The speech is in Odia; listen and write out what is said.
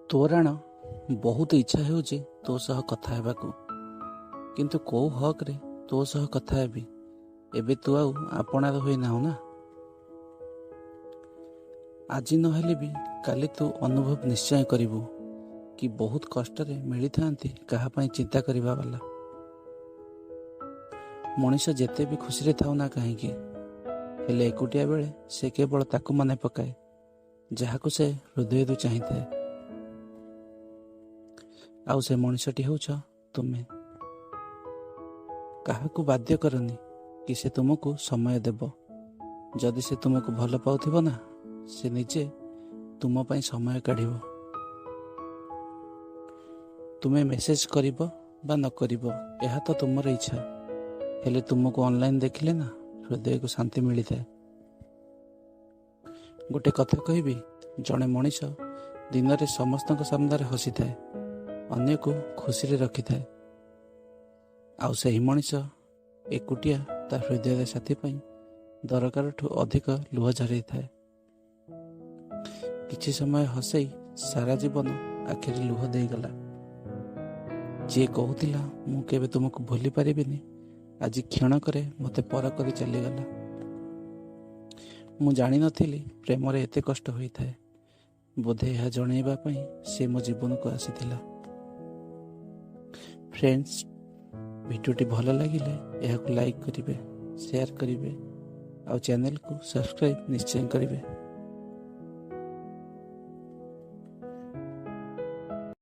ତୋରାଣ ବହୁତ ଇଚ୍ଛା ହେଉଛି ତୋ ସହ କଥା ହେବାକୁ, କିନ୍ତୁ କୋଉ ହକରେ ତୋ ସହ କଥା ହେବି? ଏବେ ତୁ ଆଉ ଆପଣାର ହୋଇନାହୁଁ ନା। ଆଜି ନହେଲେ ବି କାଲି ତୁ ଅନୁଭବ ନିଶ୍ଚୟ କରିବୁ କି ବହୁତ କଷ୍ଟରେ ମିଳିଥାନ୍ତି କାହା ପାଇଁ ଚିନ୍ତା କରିବା ବାଲା। ମଣିଷ ଯେତେ ବି ଖୁସିରେ ଥାଉ ନା କାହିଁକି, ହେଲେ ଏକୁଟିଆ ବେଳେ ସେ କେବଳ ତାକୁ ମନେ ପକାଏ ଯାହାକୁ ସେ ହୃଦୟରୁ ଚାହିଁଥାଏ। ଆଉ ସେ ମଣିଷଟି ହେଉଛ ତୁମେ। କାହାକୁ ବାଧ୍ୟ କରନି କି ସେ ତୁମକୁ ସମୟ ଦେବ। ଯଦି ସେ ତୁମକୁ ଭଲ ପାଉଥିବ ନା, ସେ ନିଜେ ତୁମ ପାଇଁ ସମୟ କାଢ଼ିବ। ତୁମେ ମେସେଜ କରିବ ବା ନ କରିବ ଏହା ତ ତୁମର ଇଚ୍ଛା, ହେଲେ ତୁମକୁ ଅନଲାଇନ୍ ଦେଖିଲେ ନା ହୃଦୟକୁ ଶାନ୍ତି ମିଳିଥାଏ। ଗୋଟେ କଥା କହିବି, ଜଣେ ମଣିଷ ଦିନରେ ସମସ୍ତଙ୍କ ସାମ୍ନାରେ ହସିଥାଏ, ଅନ୍ୟକୁ ଖୁସିରେ ରଖିଥାଏ। ଆଉ ସେହି ମଣିଷ ଏକୁଟିଆ ତା ହୃଦୟର ସାଥୀ ପାଇଁ ଦରକାରଠୁ ଅଧିକ ଲୁହ ଝରେଇଥାଏ। କିଛି ସମୟ ହସେଇ ସାରା ଜୀବନ ଆଖିରେ ଲୁହ ଦେଇଗଲା। ଯିଏ କହୁଥିଲା ମୁଁ କେବେ ତୁମକୁ ଭୁଲି ପାରିବିନି, ଆଜି କ୍ଷଣକରେ ମୋତେ ପର କରି ଚାଲିଗଲା। ମୁଁ ଜାଣିନଥିଲି ପ୍ରେମରେ ଏତେ କଷ୍ଟ ହୋଇଥାଏ। ବୋଧେ ଏହା ଜଣାଇବା ପାଇଁ ସେ ମୋ ଜୀବନକୁ ଆସିଥିଲା। ଫ୍ରେଣ୍ଡସ୍, ଭିଡ଼ିଓଟି ଭଲ ଲାଗିଲେ ଏହାକୁ ଲାଇକ୍ କରିବେ, ସେୟାର କରିବେ ଆଉ ଚ୍ୟାନେଲକୁ ସବସ୍କ୍ରାଇବ୍ ନିଶ୍ଚୟ କରିବେ।